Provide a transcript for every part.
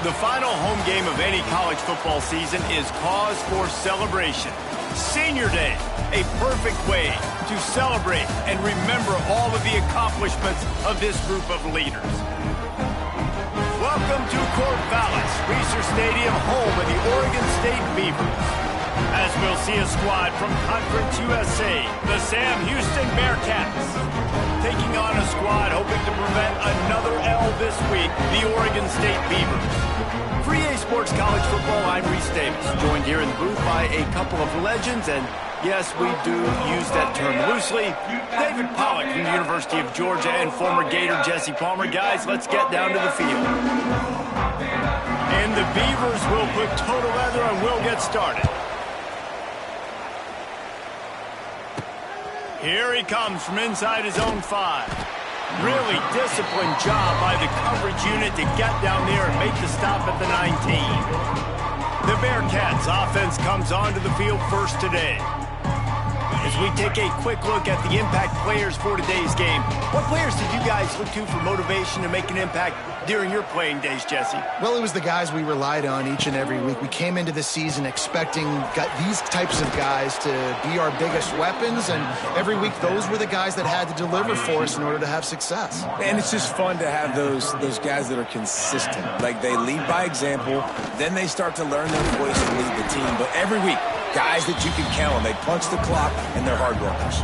The final home game of any college football season is cause for celebration. Senior Day, a perfect way to celebrate and remember all of the accomplishments of this group of leaders. Welcome to Corvallis, Reser Stadium, home of the Oregon State Beavers. As we'll see a squad from Conference USA, the Sam Houston Bearcats. Taking on a squad hoping to prevent another L this week, the Oregon State Beavers. For EA Sports College Football, I'm Reese Davis, joined here in the booth by a couple of legends, and yes, we do use that term loosely. David Pollack from the University of Georgia and former Gator Jesse Palmer. Guys, let's get down to the field. And the Beavers will put total leather and we'll get started. Here he comes from inside his own 5. Really disciplined job by the coverage unit to get down there and make the stop at the 19. The Bearcats offense comes onto the field first today. As we take a quick look at the impact players for today's game, what players did you guys look to for motivation to make an impact during your playing days, Jesse? Well, it was the guys we relied on each and every week. We came into the season expecting these types of guys to be our biggest weapons, and every week those were the guys that had to deliver for us in order to have success. And it's just fun to have those guys that are consistent. Like, they lead by example, then they start to learn their voice and lead the team. But every week, guys that you can count on. They punch the clock, and they're hard workers.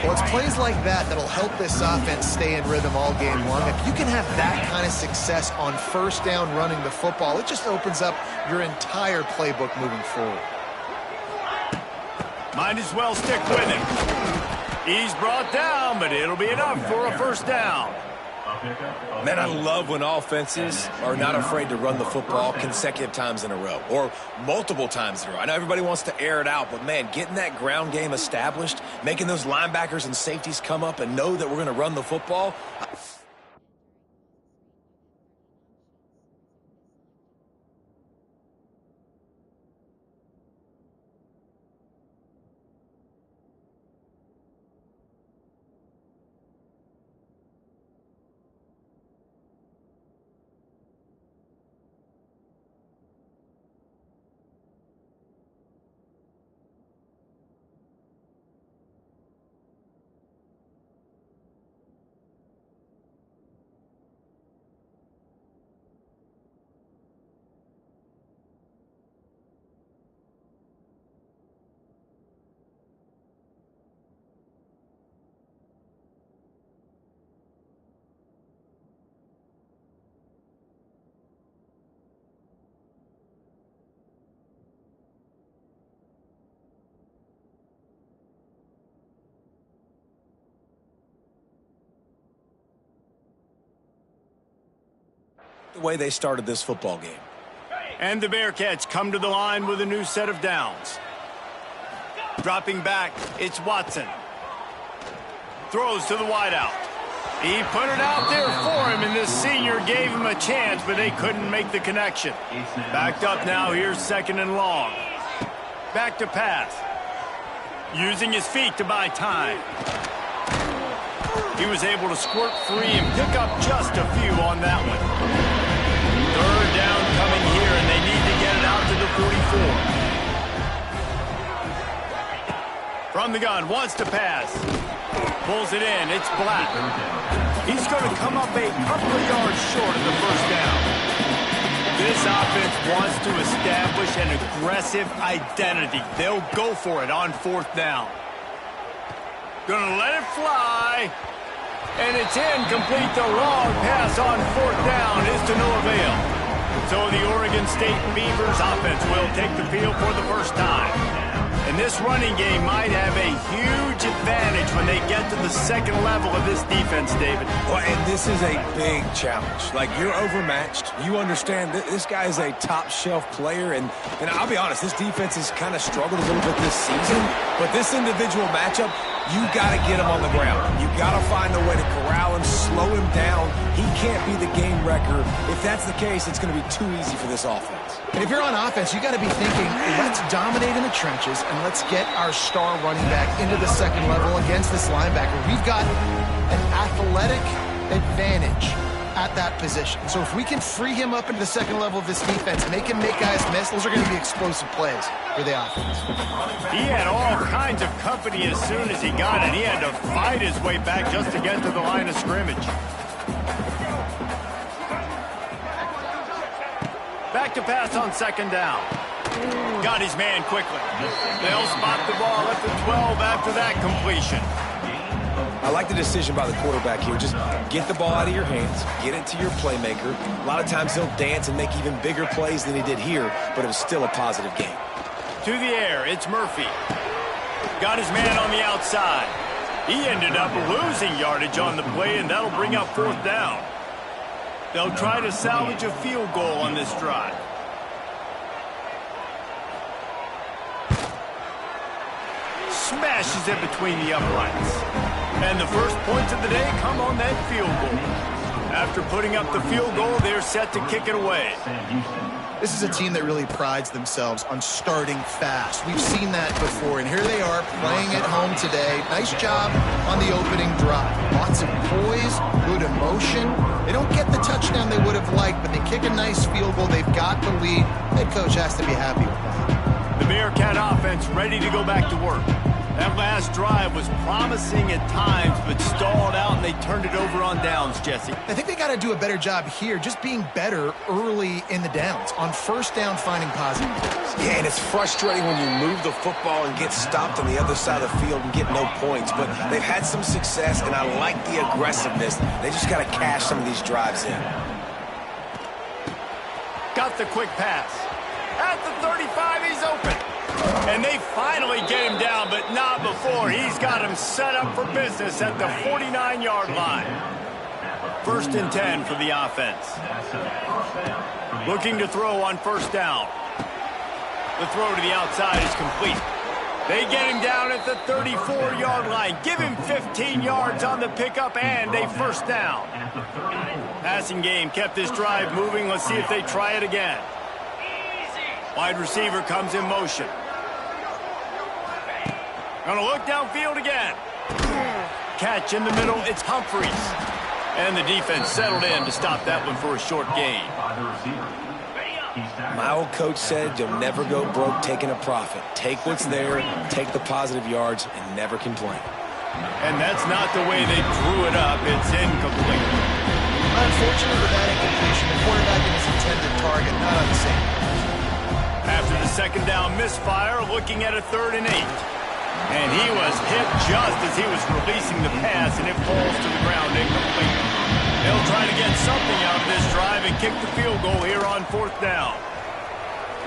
Well, it's plays like that that'll help this offense stay in rhythm all game long. If you can have that kind of success on first down running the football, it just opens up your entire playbook moving forward. Might as well stick with him. He's brought down, but it'll be enough for a first down. Man, I love when offenses are not afraid to run the football consecutive times in a row or multiple times in a row. I know everybody wants to air it out, but, man, getting that ground game established, making those linebackers and safeties come up and know that we're going to run the football. The way they started this football game. And the Bearcats come to the line with a new set of downs. Dropping back, it's Watson. Throws to the wideout. He put it out there for him, and this senior gave him a chance, but they couldn't make the connection. Backed up now, here's second and long. Back to pass. Using his feet to buy time. He was able to squirt free and pick up just a few on that one. Third down coming here, and they need to get it out to the 44. From the gun, wants to pass. Pulls it in, it's Black. He's going to come up a couple of yards short of the first down. This offense wants to establish an aggressive identity. They'll go for it on fourth down. Gonna let it fly. And it's incomplete. The wrong pass on fourth down is to no avail. So the Oregon State Beavers offense will take the field for the first time. And this running game might have a huge advantage when they get to the second level of this defense, David. Well, and this is a big challenge. Like, you're overmatched. You understand this guy is a top-shelf player. And I'll be honest, this defense has kind of struggled a little bit this season. But this individual matchup, you got to get him on the ground. You got to find a way to corral him, slow him down. He can't be the game wrecker. If that's the case, it's going to be too easy for this offense. And if you're on offense, you got to be thinking, let's dominate in the trenches and let's get our star running back into the second level against this linebacker. We've got an athletic advantage at that position. So if we can free him up into the second level of this defense, make him make guys miss, those are going to be explosive plays for the offense. He had all kinds of company as soon as he got it. He had to fight his way back just to get to the line of scrimmage. Back to pass on second down. Got his man quickly. They'll spot the ball at the 12 after that completion. I like the decision by the quarterback here. Just get the ball out of your hands, get it to your playmaker. A lot of times he'll dance and make even bigger plays than he did here, but it was still a positive game. To the air, it's Murphy. Got his man on the outside. He ended up losing yardage on the play, and that'll bring up fourth down. They'll try to salvage a field goal on this drive. Smashes it between the uprights. And the first points of the day come on that field goal. After putting up the field goal, they're set to kick it away. This is a team that really prides themselves on starting fast. We've seen that before, and here they are playing at home today. Nice job on the opening drive. Lots of poise, good emotion. They don't get the touchdown they would have liked, but they kick a nice field goal. They've got the lead. Head coach has to be happy with that. The Bearcat offense ready to go back to work. That last drive was promising at times, but stalled out, and they turned it over on downs, Jesse. I think they got to do a better job here, just being better early in the downs. On first down, finding positive plays. Yeah, and it's frustrating when you move the football and get stopped on the other side of the field and get no points. But they've had some success, and I like the aggressiveness. They just got to cash some of these drives in. Got the quick pass. At the 35, he's open. And they finally get him down, but not before. He's got him set up for business at the 49-yard line. First and 10 for the offense. Looking to throw on first down. The throw to the outside is complete. They get him down at the 34-yard line. Give him 15 yards on the pickup and a first down. Passing game kept this drive moving. Let's see if they try it again. Wide receiver comes in motion. Gonna look downfield again. Catch in the middle, it's Humphreys. And the defense settled in to stop that one for a short gain. My old coach said you'll never go broke taking a profit. Take what's there, take the positive yards, and never complain. And that's not the way they drew it up. It's incomplete. Unfortunately, with that incompletion, the quarterback and his intended target not on the same page. After the second down misfire, looking at a 3rd and 8. And he was hit just as he was releasing the pass, and it falls to the ground incomplete. They'll try to get something out of this drive and kick the field goal here on 4th down.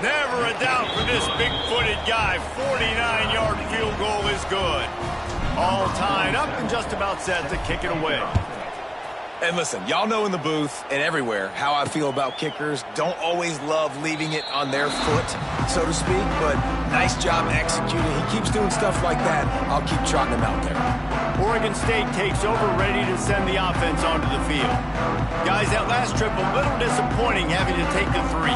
Never a doubt for this big-footed guy. 49-yard field goal is good. All tied up and just about set to kick it away. And listen, y'all know in the booth and everywhere how I feel about kickers. Don't always love leaving it on their foot, so to speak, but nice job executing. He keeps doing stuff like that. I'll keep trotting him out there. Oregon State takes over, ready to send the offense onto the field. Guys, that last trip, a little disappointing having to take the 3.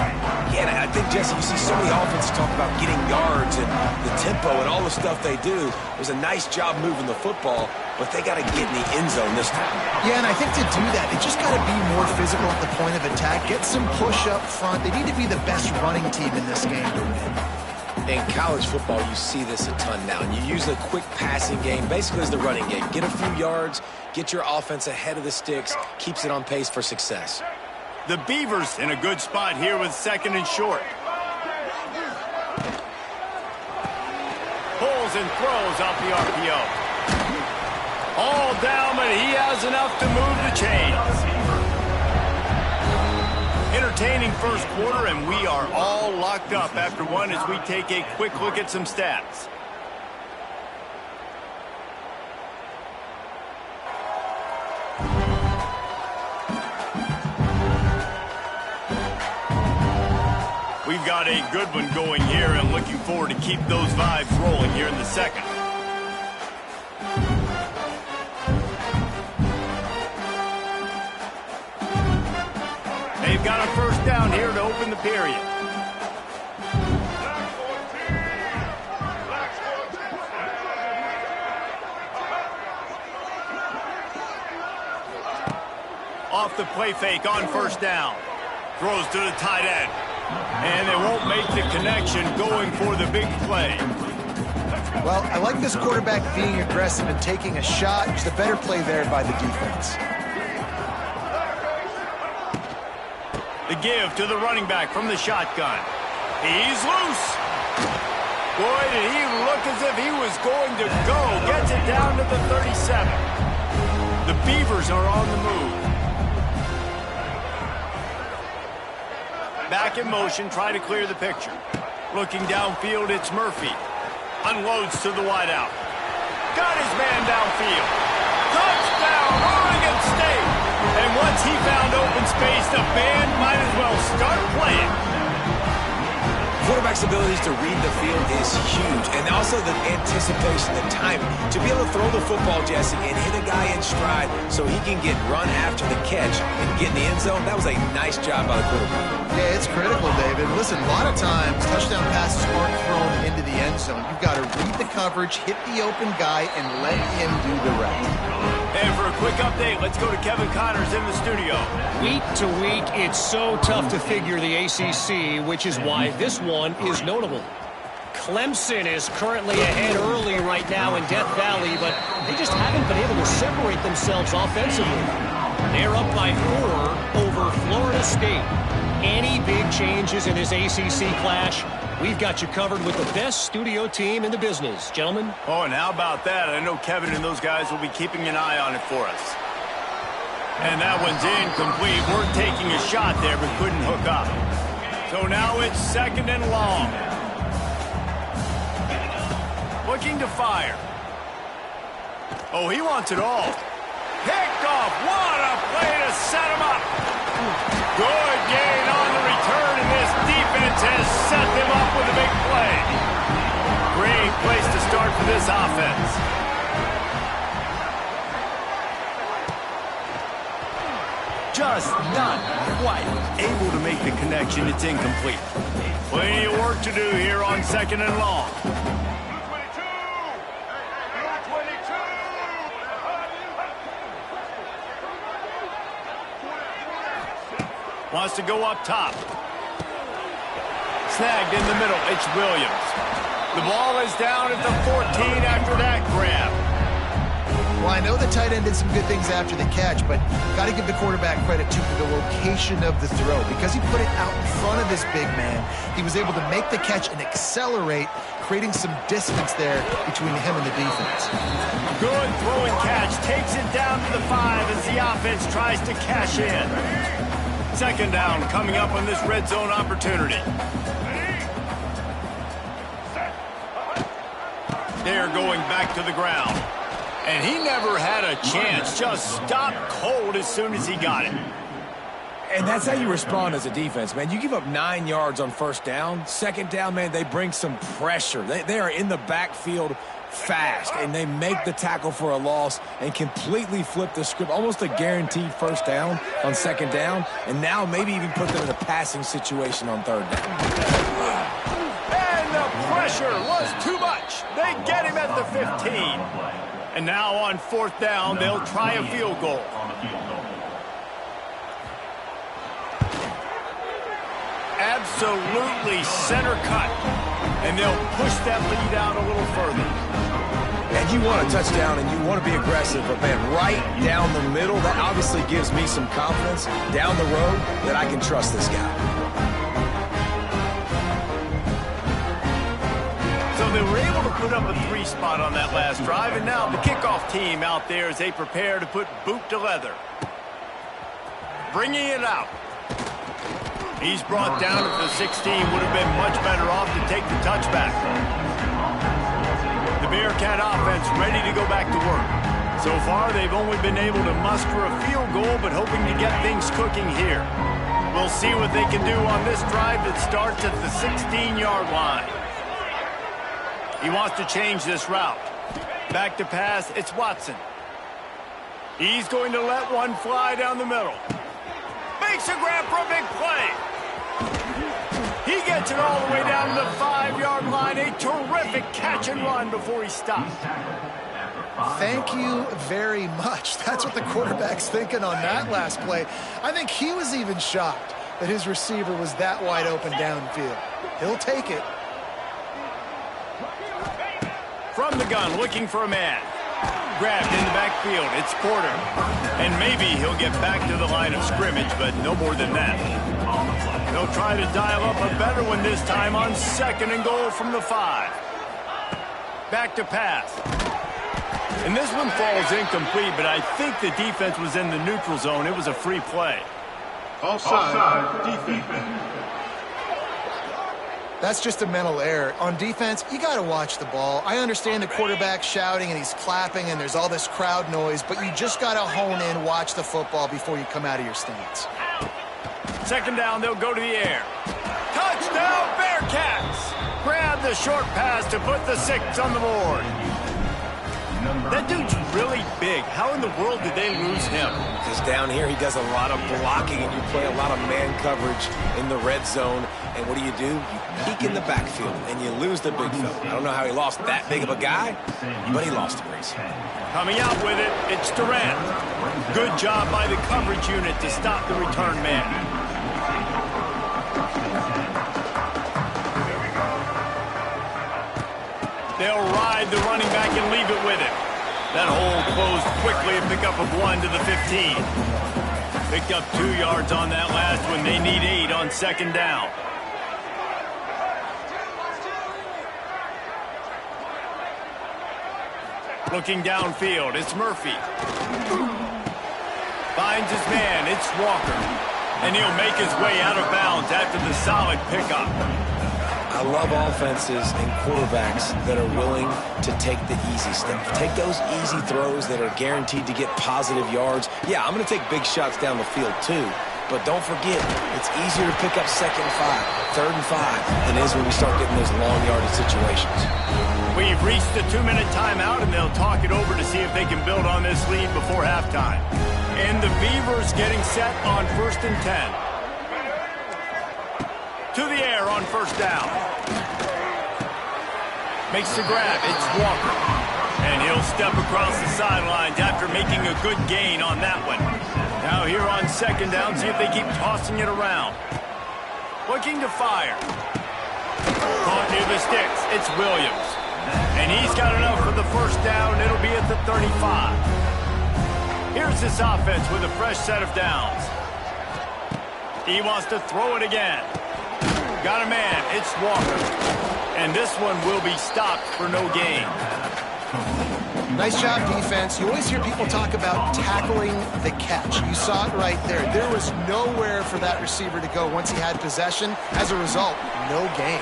Yeah, and I think, Jesse, you see so many offenses talk about getting yards and the tempo and all the stuff they do. It was a nice job moving the football, but they got to get in the end zone this time. Yeah, and I think to do that, they just got to be more physical at the point of attack. Get some push up front. They need to be the best running team in this game to win. In college football, you see this a ton now. And you use the quick passing game basically as the running game. Get a few yards, get your offense ahead of the sticks, keeps it on pace for success. The Beavers in a good spot here with 2nd and short. Pulls and throws off the RPO. All down, but he has enough to move the chains. Entertaining first quarter, and we are all locked up after one as we take a quick look at some stats. We've got a good one going here, and looking forward to keep those vibes rolling here in the second. They've got a first down here to open the period. Off the play fake on first down. Throws to the tight end. And they won't make the connection going for the big play. Well, I like this quarterback being aggressive and taking a shot. Just a better play there by the defense. The give to the running back from the shotgun. He's loose. Boy, did he look as if he was going to go. Gets it down to the 37. The Beavers are on the move. Back in motion, trying to clear the picture. Looking downfield, it's Murphy. Unloads to the wideout. Got his man downfield. Touchdown, Oregon State! And once he found open space, the band might as well start playing. Quarterback's abilities to read the field is huge, and also the anticipation, the timing. To be able to throw the football, Jesse, and hit a guy in stride so he can get run after the catch and get in the end zone, that was a nice job by the quarterback. Yeah, it's critical, David. Listen, a lot of times touchdown passes aren't thrown into the end zone. You've got to read the coverage, hit the open guy, and let him do the rest. And for a quick update, let's go to Kevin Connors in the studio. Week to week, it's so tough to figure the ACC, which is why this one is notable. Clemson is currently ahead early right now in Death Valley, but they just haven't been able to separate themselves offensively. They're up by 4 over Florida State. Any big changes in this ACC clash, we've got you covered with the best studio team in the business, gentlemen. Oh, and how about that? I know Kevin and those guys will be keeping an eye on it for us. And that one's incomplete. We're taking a shot there, but couldn't hook up. So now it's 2nd and long. Looking to fire. Oh, he wants it all. Picked off. What a play to set him up. Good gain on the return, and this defense has set them up with a big play. Great place to start for this offense. Just not quite able to make the connection. It's incomplete. Plenty of work to do here on 2nd and long. Wants to go up top. Snagged in the middle. It's Williams. The ball is down at the 14 after that grab. Well, I know the tight end did some good things after the catch, but got to give the quarterback credit, too, for the location of the throw. Because he put it out in front of this big man, he was able to make the catch and accelerate, creating some distance there between him and the defense. Good throwing catch. Takes it down to the 5 as the offense tries to cash in. 2nd down coming up on this red zone opportunity. They're going back to the ground. And he never had a chance. Just stopped cold as soon as he got it. And that's how you respond as a defense, man. You give up 9 yards on 1st down. 2nd down, man, they bring some pressure. They are in the backfield fast, and they make the tackle for a loss and completely flip the script. Almost a guaranteed 1st down on 2nd down, and now maybe even put them in a passing situation on 3rd down. And the pressure was too much. They get him at the 15. And now on 4th down, they'll try a field goal. Absolutely center cut. And they'll push that lead out a little further. And you want a touchdown and you want to be aggressive, but man, right down the middle, that obviously gives me some confidence down the road that I can trust this guy. So they were able to put up a 3 spot on that last drive, and now the kickoff team out there as they prepare to put boot to leather. Bringing it out. He's brought down at the 16. Would have been much better off to take the touchback. The Bearcat offense ready to go back to work. So far, they've only been able to muster a field goal, but hoping to get things cooking here. We'll see what they can do on this drive that starts at the 16-yard line. He wants to change this route. Back to pass, it's Watson. He's going to let one fly down the middle. Makes a grab for a big play. He gets it all the way down to the 5-yard line. A terrific catch and run before he stops. Thank you very much. That's what the quarterback's thinking on that last play. I think he was even shocked that his receiver was that wide open downfield. He'll take it. From the gun, looking for a man. Grabbed in the backfield. It's Porter. And maybe he'll get back to the line of scrimmage, but no more than that. They'll try to dial up a better one this time on 2nd and goal from the 5. Back to pass. And this one falls incomplete, but I think the defense was in the neutral zone. It was a free play. Offside, defense. That's just a mental error. On defense, you got to watch the ball. I understand the quarterback shouting and he's clapping and there's all this crowd noise, but you just got to hone in, watch the football before you come out of your stance. 2nd down, they'll go to the air. Touchdown, Bearcats! Grab the short pass to put the 6 on the board. That dude's really big. How in the world did they lose him? Because down here he does a lot of blocking and you play a lot of man coverage in the red zone. And what do? You peek in the backfield and you lose the big fella. I don't know how he lost that big of a guy, but he lost a race. Coming out with it, it's Durant. Good job by the coverage unit to stop the return man. They'll ride the running back and leave it with him. That hole closed quickly, a pickup of 1 to the 15. Picked up 2 yards on that last one. They need 8 on 2nd down. Looking downfield, it's Murphy. Finds his man, it's Walker. And he'll make his way out of bounds after the solid pickup. I love offenses and quarterbacks that are willing to take the easy stuff. Take those easy throws that are guaranteed to get positive yards. Yeah, I'm going to take big shots down the field too. But don't forget, it's easier to pick up 2nd and 5, 3rd and 5 than it is when we start getting those long yardage situations. We've reached the 2-minute timeout, and they'll talk it over to see if they can build on this lead before halftime. And the Beavers getting set on 1st and 10. To the air on 1st down. Makes the grab. It's Walker. And he'll step across the sidelines after making a good gain on that one. Now here on 2nd down, see if they keep tossing it around. Looking to fire. Caught near the sticks. It's Williams. And he's got enough for the 1st down. It'll be at the 35. Here's this offense with a fresh set of downs. He wants to throw it again. Got a man. It's Walker. And this one will be stopped for no gain. Nice job, defense. You always hear people talk about tackling the catch. You saw it right there. There was nowhere for that receiver to go once he had possession. As a result, no gain.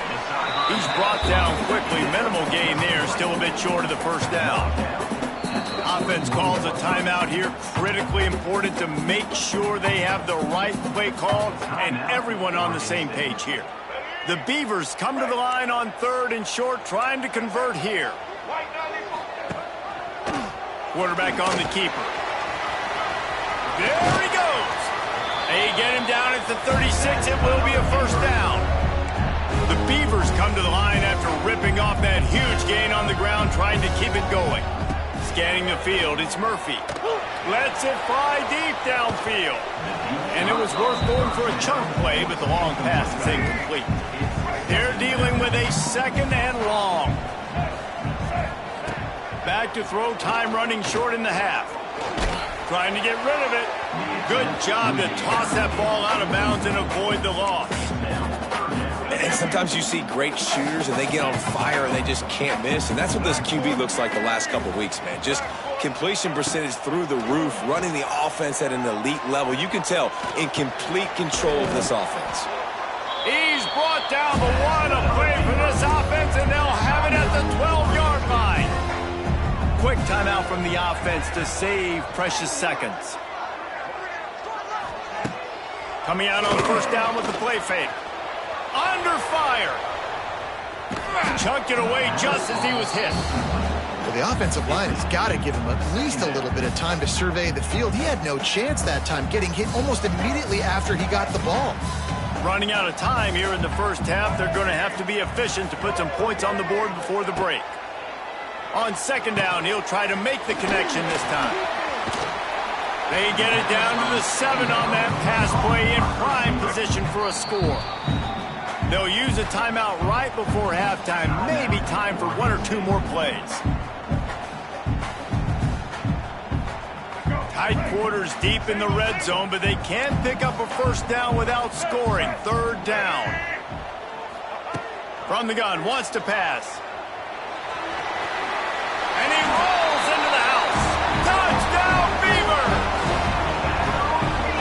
He's brought down quickly. Minimal gain there. Still a bit short of the 1st down. Offense calls a timeout here. Critically important to make sure they have the right play call and everyone on the same page here. The Beavers come to the line on 3rd and short, trying to convert here. Quarterback on the keeper. There he goes. They get him down at the 36. It will be a 1st down. The Beavers come to the line after ripping off that huge gain on the ground, trying to keep it going. Scanning the field, it's Murphy. Lets it fly deep downfield. And it was worth going for a chunk play, but the long pass is incomplete. They're dealing with a 2nd and long. Back to throw, time running short in the half. Trying to get rid of it. Good job to toss that ball out of bounds and avoid the loss. And sometimes you see great shooters and they get on fire and they just can't miss. And that's what this QB looks like the last couple weeks, man. Just completion percentage through the roof, running the offense at an elite level. You can tell in complete control of this offense. He's brought down the 1, a play for this offense, and they'll have it at the 12-yard line. Quick timeout from the offense to save precious seconds. Coming out on 1st down with the play fake. Under fire. Chunked it away just as he was hit. Well, the offensive line has got to give him at least a little bit of time to survey the field. He had no chance that time, getting hit almost immediately after he got the ball. Running out of time here in the 1st half. They're going to have to be efficient to put some points on the board before the break. On second down, he'll try to make the connection this time. They get it down to the 7 on that pass play in prime position for a score. They'll use a timeout right before halftime. Maybe time for 1 or 2 more plays. Tight quarters deep in the red zone, but they can't pick up a first down without scoring. Third down. From the gun, wants to pass. And he rolls into the house. Touchdown, Beaver!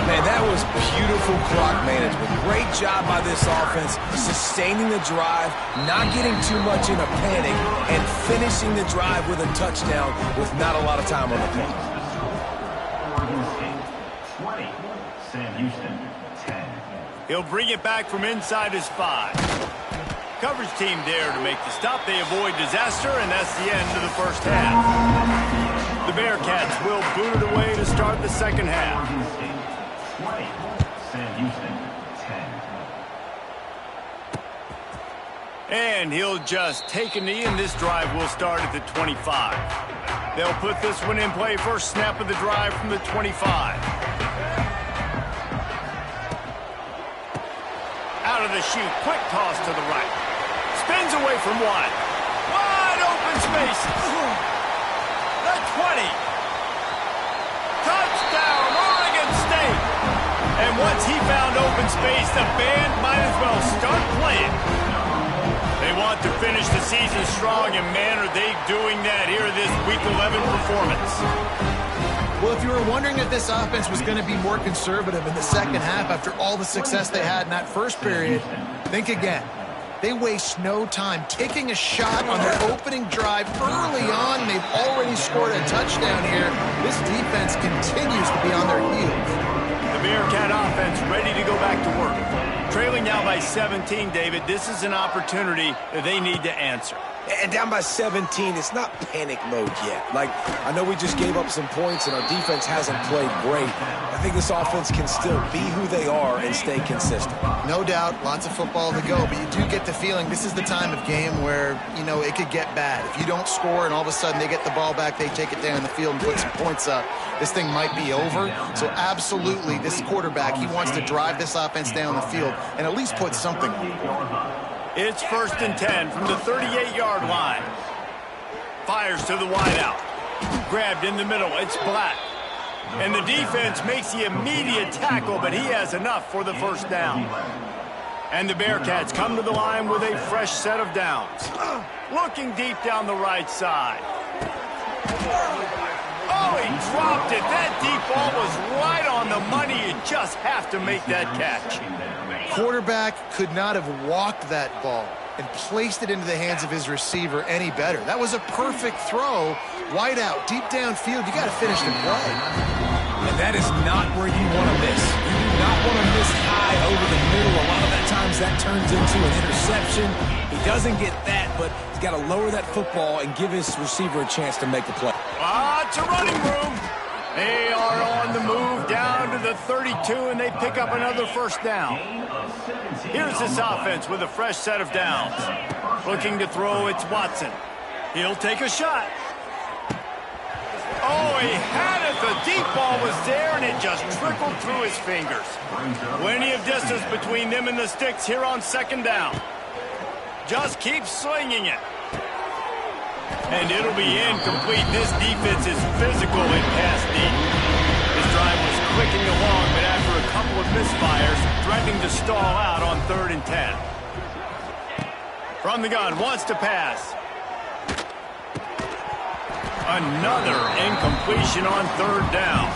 Man, that was beautiful clock management. Great job by this offense, sustaining the drive, not getting too much in a panic, and finishing the drive with a touchdown with not a lot of time on the clock. Oregon State, 20. Sam Houston, 10. He'll bring it back from inside his 5. Coverage team there to make the stop. They avoid disaster, and that's the end of the first half. The Bearcats will boot it away to start the second half. Oregon State, 20. Sam Houston, 10. And he'll just take a knee, and this drive will start at the 25. They'll put this one in play. First snap of the drive from the 25. Out of the chute, quick toss to the right. Spins away from 1. Wide open space. The 20. Touchdown, Oregon State. And once he found open space, the band might as well start playing. They want to finish the season strong, and man, are they doing that here in this Week 11 performance. Well, if you were wondering if this offense was going to be more conservative in the second half after all the success they had in that first period, think again. They waste no time taking a shot on their opening drive early on. They've already scored a touchdown here. This defense continues to be on their heels. The Bearcat offense ready to go back to work. Trailing now by 17, David. This is an opportunity that they need to answer. And down by 17, it's not panic mode yet. Like, I know we just gave up some points and our defense hasn't played great. I think this offense can still be who they are and stay consistent. No doubt, lots of football to go, but you do get the feeling this is the time of game where, you know, it could get bad. If you don't score and all of a sudden they get the ball back, they take it down the field and put some points up, this thing might be over. So absolutely, this quarterback, he wants to drive this offense down the field and at least put something on. It's 1st and 10 from the 38-yard line. Fires to the wideout. Grabbed in the middle. It's Black. And the defense makes the immediate tackle, but he has enough for the first down. And the Bearcats come to the line with a fresh set of downs. Looking deep down the right side. Oh, he dropped it. That deep ball was right on the money. You just have to make that catch. Quarterback could not have walked that ball and placed it into the hands of his receiver any better. That was a perfect throw. Wide out, deep downfield. You got to finish the play. And that is not where you want to miss. You do not want to miss high over the middle. A lot of that times that turns into an interception. He doesn't get that, but he's got to lower that football and give his receiver a chance to make a play. Lots of running room. They are on the move down to the 32, and they pick up another first down. Here's this offense with a fresh set of downs. Looking to throw, it's Watson. He'll take a shot. Oh, he had it. The deep ball was there, and it just trickled through his fingers. Plenty of distance between them and the sticks here on second down. Just keep slinging it. And it'll be incomplete. This defense is physical and pass deep. This drive was clicking along, but after a couple of misfires, threatening to stall out on 3rd and 10. From the gun, wants to pass. Another incompletion on 3rd down.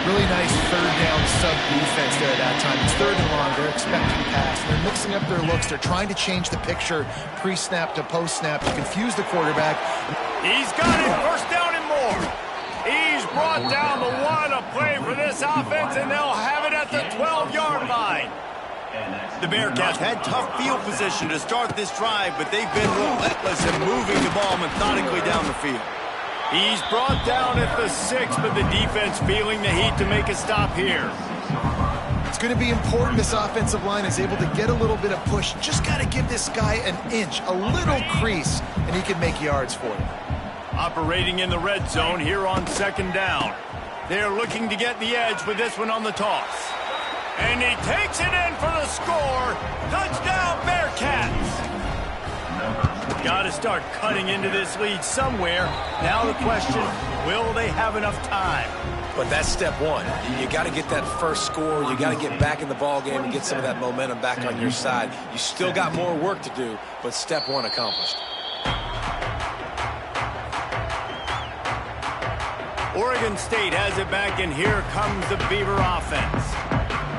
Really nice third down sub-defense there at that time. It's 3rd and long. They're expecting pass. They're mixing up their looks. They're trying to change the picture pre-snap to post-snap to confuse the quarterback. He's got it. First down and more. He's brought down the 1, a play for this offense, and they'll have it at the 12-yard line. The Bearcats had tough field position to start this drive, but they've been relentless in moving the ball methodically down the field. He's brought down at the 6, but the defense feeling the heat to make a stop here. It's going to be important this offensive line is able to get a little bit of push. Just got to give this guy an inch, a little crease, and he can make yards for you. Operating in the red zone here on second down. They're looking to get the edge with this one on the toss. And he takes it in for the score. Touchdown, Bearcats. Got to start cutting into this lead somewhere. Now the question, will they have enough time? But that's step one. You got to get that first score. You got to get back in the ball game and get some of that momentum back on your side. You still got more work to do, but step one accomplished. Oregon State has it back, and here comes the Beaver offense.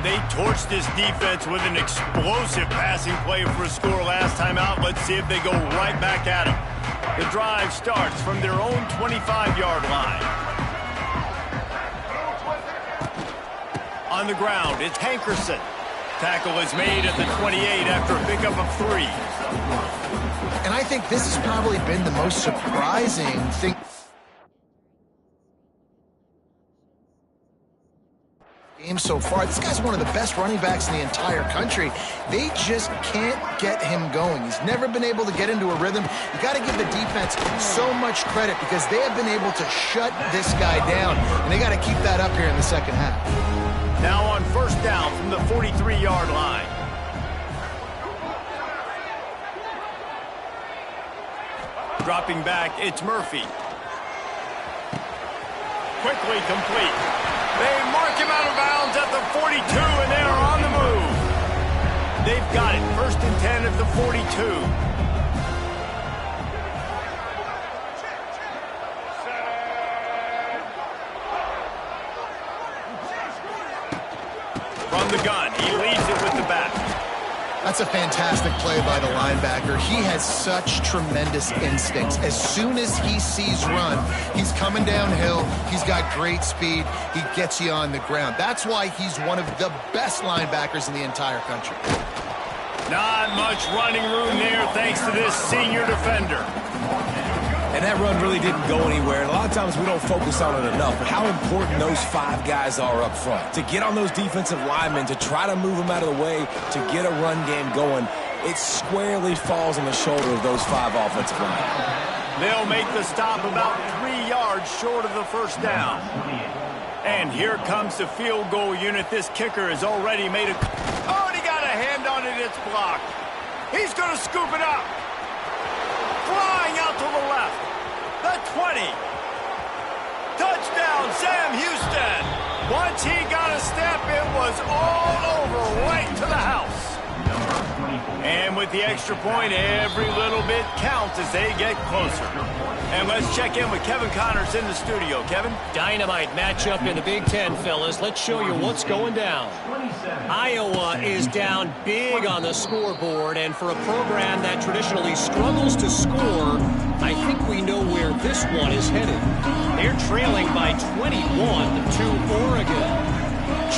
They torched this defense with an explosive passing play for a score last time out. Let's see if they go right back at them. The drive starts from their own 25-yard line. On the ground, it's Hankerson. Tackle is made at the 28 after a pickup of 3. And I think this has probably been the most surprising thing game so far. This guy's one of the best running backs in the entire country. They just can't get him going. He's never been able to get into a rhythm. You got to give the defense so much credit because they have been able to shut this guy down, and they got to keep that up here in the second half. Now on first down from the 43-yard line. Dropping back, it's Murphy. Quickly complete. They mark him out of bounds at the 42, and they are on the move. They've got it. First and 10 at the 42. From the gun, he leaves it with the back. That's a fantastic play by the linebacker. He has such tremendous instincts. As soon as he sees run, he's coming downhill. He's got great speed. He gets you on the ground. That's why he's one of the best linebackers in the entire country. Not much running room there thanks to this senior defender. And that run really didn't go anywhere. And a lot of times we don't focus on it enough, but how important those 5 guys are up front. To get on those defensive linemen, to try to move them out of the way, to get a run game going, it squarely falls on the shoulder of those 5 offensive linemen. They'll make the stop about 3 yards short of the first down. And here comes the field goal unit. This kicker has already made a... Oh, and he got a hand on it. It's blocked. He's going to scoop it up. Flying out to the left. The 20. Touchdown, Sam Houston. Once he got a step, it was all over, right to the house. And with the extra point, every little bit counts as they get closer. And let's check in with Kevin Connors in the studio. Kevin? Dynamite matchup in the Big Ten, fellas. Let's show you what's going down. Iowa is down big on the scoreboard, and for a program that traditionally struggles to score, I think we know where this one is headed. They're trailing by 21 to Oregon.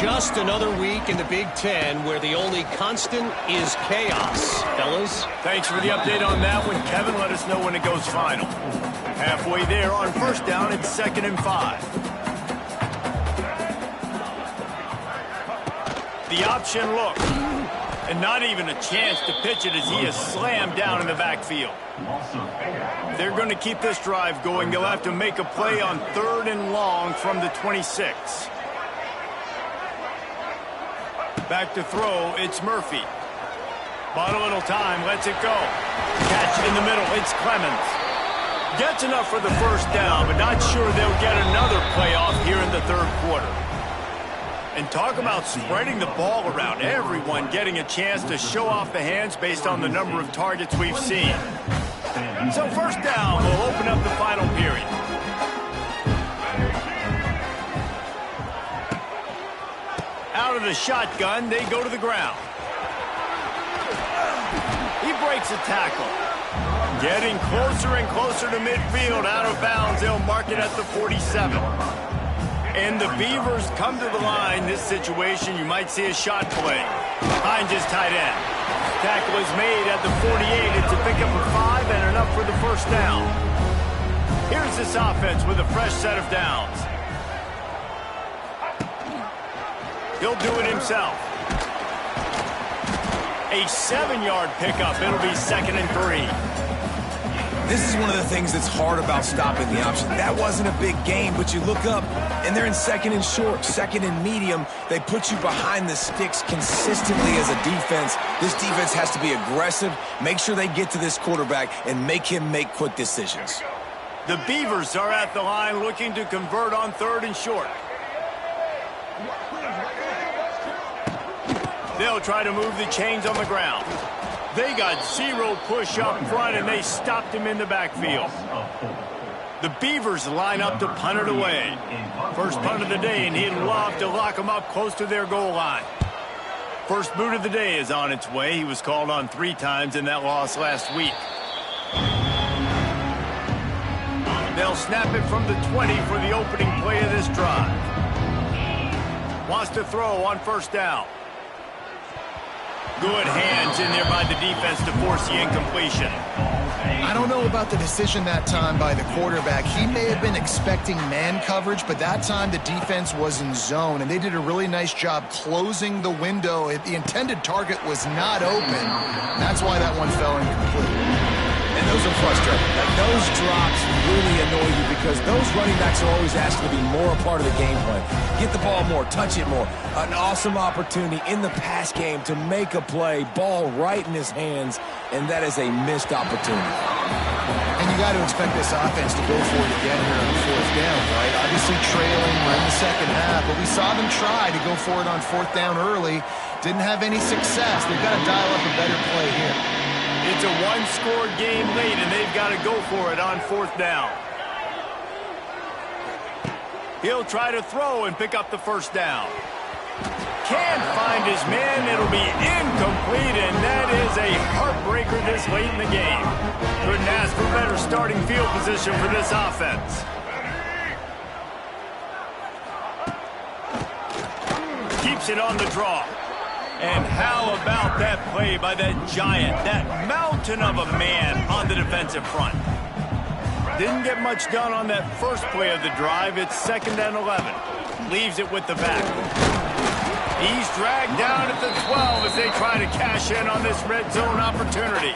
Just another week in the Big Ten where the only constant is chaos. Fellas? Thanks for the update on that one, Kevin. Let us know when it goes final. Halfway there on first down, it's 2nd and 5. The option look. And not even a chance to pitch it as he is slammed down in the backfield. They're going to keep this drive going. They'll have to make a play on 3rd and long from the 26. Back to throw, it's Murphy. Bought a little time, lets it go. Catch in the middle, it's Clemens. Gets enough for the first down, but not sure they'll get another playoff here in the 3rd quarter. And talk about spreading the ball around. Everyone getting a chance to show off the hands based on the number of targets we've seen. So first down will open up the final period. Out of the shotgun, they go to the ground. He breaks a tackle. Getting closer and closer to midfield. Out of bounds, they'll mark it at the 47. And the Beavers come to the line. This situation, you might see a shot play. Behind his tight end. Tackle is made at the 48. It's a pickup of 5 and enough for the first down. Here's this offense with a fresh set of downs. He'll do it himself. A 7-yard pickup. It'll be 2nd and 3. This is one of the things that's hard about stopping the option. That wasn't a big gain, but you look up, and they're in second and short, second and medium. They put you behind the sticks consistently as a defense. This defense has to be aggressive, make sure they get to this quarterback, and make him make quick decisions. The Beavers are at the line looking to convert on 3rd and short. They'll try to move the chains on the ground. They got 0 push up front, and they stopped him in the backfield. The Beavers line up to punt it away. First punt of the day, and he'd love to lock them up close to their goal line. First boot of the day is on its way. He was called on 3 times in that loss last week. They'll snap it from the 20 for the opening play of this drive. Wants to throw on 1st down. Good hands in there by the defense to force the incompletion. I don't know about the decision that time by the quarterback. He may have been expecting man coverage, but that time the defense was in zone, and they did a really nice job closing the window. The intended target was not open. That's why that one fell incomplete. And those are frustrating. Like, those drops really annoy you because those running backs are always asked to be more a part of the game plan. Get the ball more, touch it more. An awesome opportunity in the pass game to make a play, ball right in his hands, and that is a missed opportunity. And you got to expect this offense to go for it again here on 4th down, right? Obviously trailing, we're in the second half, but we saw them try to go for it on 4th down early. Didn't have any success. They've got to dial up a better play here. It's a 1-score game late, and they've got to go for it on 4th down. He'll try to throw and pick up the 1st down. Can't find his man. It'll be incomplete, and that is a heartbreaker this late in the game. Couldn't ask for better starting field position for this offense. Keeps it on the draw. And how about that play by that giant, that mountain of a man on the defensive front? Didn't get much done on that first play of the drive. It's 2nd and 11. Leaves it with the back. He's dragged down at the 12 as they try to cash in on this red zone opportunity.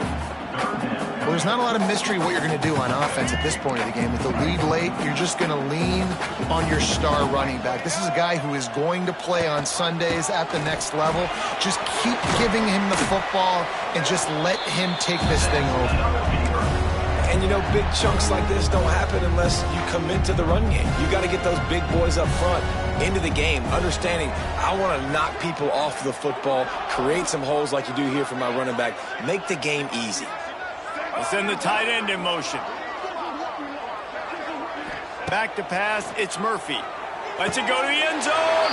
Well, there's not a lot of mystery what you're going to do on offense at this point of the game. With the lead late, you're just going to lean on your star running back. This is a guy who is going to play on Sundays at the next level. Just keep giving him the football and just let him take this thing over. And, you know, big chunks like this don't happen unless you commit to the run game. You got to get those big boys up front into the game, understanding I want to knock people off the football, create some holes like you do here for my running back, make the game easy. We'll send the tight end in motion. Back to pass, it's Murphy. Lets it go to the end zone.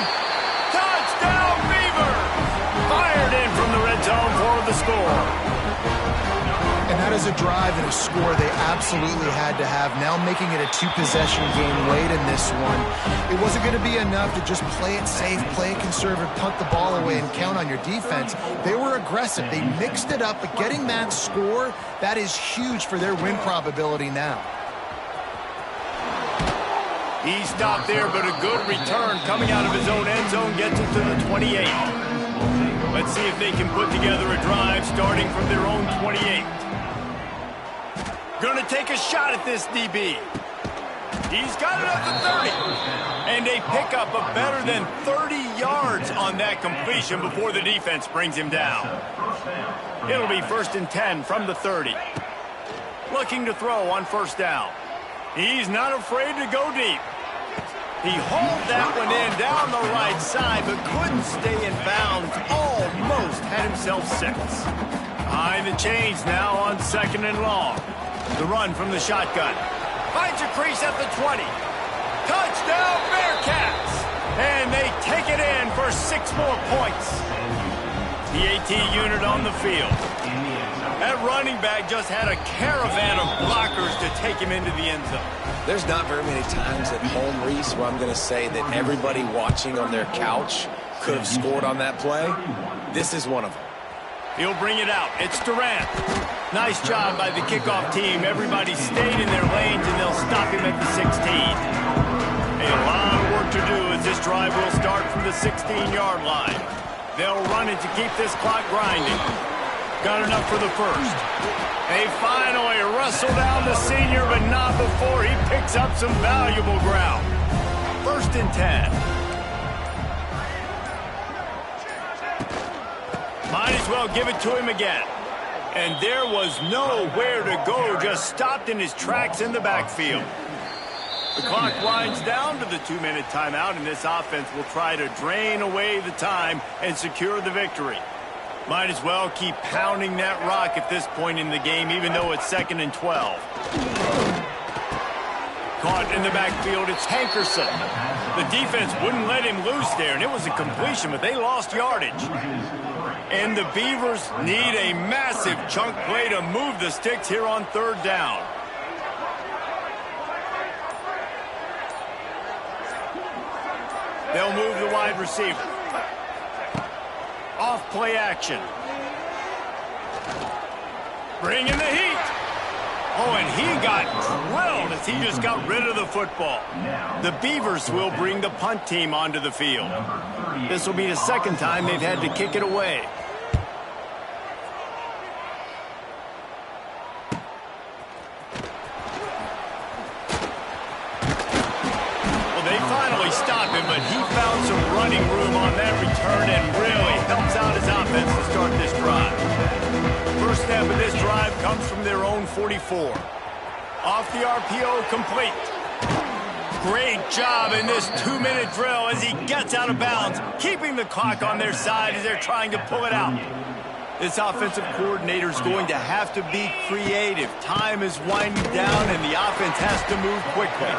Touchdown, Beavers! Fired in from the red zone for the score. And that is a drive and a score they absolutely had to have. Now making it a 2-possession game late in this one. It wasn't going to be enough to just play it safe, play it conservative, punt the ball away, and count on your defense. They were aggressive. They mixed it up, but getting that score, that is huge for their win probability now. He stopped there, but a good return coming out of his own end zone gets it to the 28. Let's see if they can put together a drive starting from their own 28. Going to take a shot at this DB. He's got it up to 30. And they pick up a better than 30 yards on that completion before the defense brings him down. It'll be 1st and 10 from the 30. Looking to throw on 1st down. He's not afraid to go deep. He hauled that one in down the right side, but couldn't stay in bounds. Almost had himself 6. Behind the chains now on 2nd and long. The run from the shotgun. Finds a crease at the 20. Touchdown, Bearcats! And they take it in for 6 more points. The AT unit on the field. That running back just had a caravan of blockers to take him into the end zone. There's not very many times at home, Reese, where I'm going to say that everybody watching on their couch could have scored on that play. This is one of them. He'll bring it out. It's Durant. Nice job by the kickoff team. Everybody stayed in their lanes, and they'll stop him at the 16. A lot of work to do as this drive will start from the 16-yard line. They'll run it to keep this clock grinding. Got enough for the first. They finally wrestle down the senior, but not before he picks up some valuable ground. 1st and 10. Might as well give it to him again. And there was nowhere to go, just stopped in his tracks in the backfield. The clock winds down to the 2-minute timeout, and this offense will try to drain away the time and secure the victory. Might as well keep pounding that rock at this point in the game, even though it's 2nd and 12. Caught in the backfield, it's Hankerson. The defense wouldn't let him loose there, and it was a completion, but they lost yardage. And the Beavers need a massive chunk play to move the sticks here on 3rd down. They'll move the wide receiver. Off play action. Bring in the heat. Oh, and he got drilled as he just got rid of the football. The Beavers will bring the punt team onto the field. This will be the 2nd time they've had to kick it away. Stop him, but he found some running room on that return and really helps out his offense to start this drive. First step of this drive comes from their own 44. Off the RPO, complete. Great job in this 2-minute drill as he gets out of bounds, keeping the clock on their side as they're trying to pull it out. This offensive coordinator is going to have to be creative. Time is winding down, and the offense has to move quickly.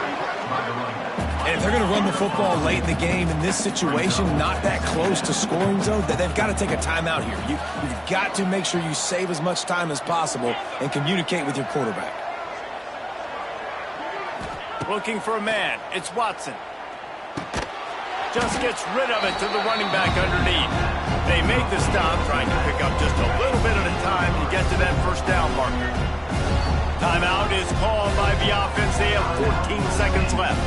And if they're going to run the football late in the game in this situation, not that close to scoring zone, they've got to take a timeout here. You've got to make sure you save as much time as possible and communicate with your quarterback. Looking for a man. It's Watson. Just gets rid of it to the running back underneath. They make the stop, trying to pick up just a little bit at a time to get to that 1st down marker. Timeout is called by the offense. They have 14 seconds left.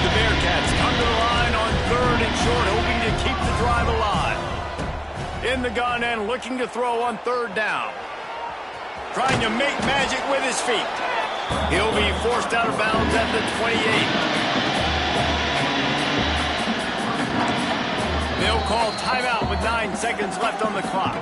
The Bearcats come to the line on 3rd and short, hoping to keep the drive alive. In the gun and looking to throw on 3rd down. Trying to make magic with his feet. He'll be forced out of bounds at the 28. They'll call timeout with 9 seconds left on the clock.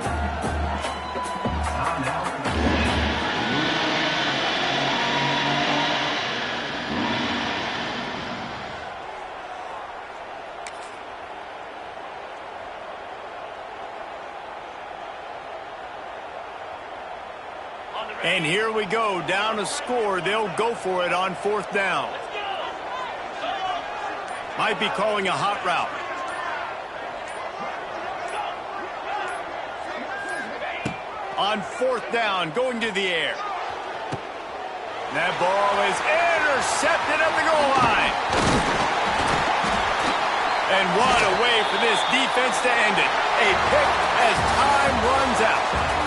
And here we go, down a score. They'll go for it on 4th down. Might be calling a hot route. On 4th down, going to the air. That ball is intercepted at the goal line. And what a way for this defense to end it. A pick as time runs out.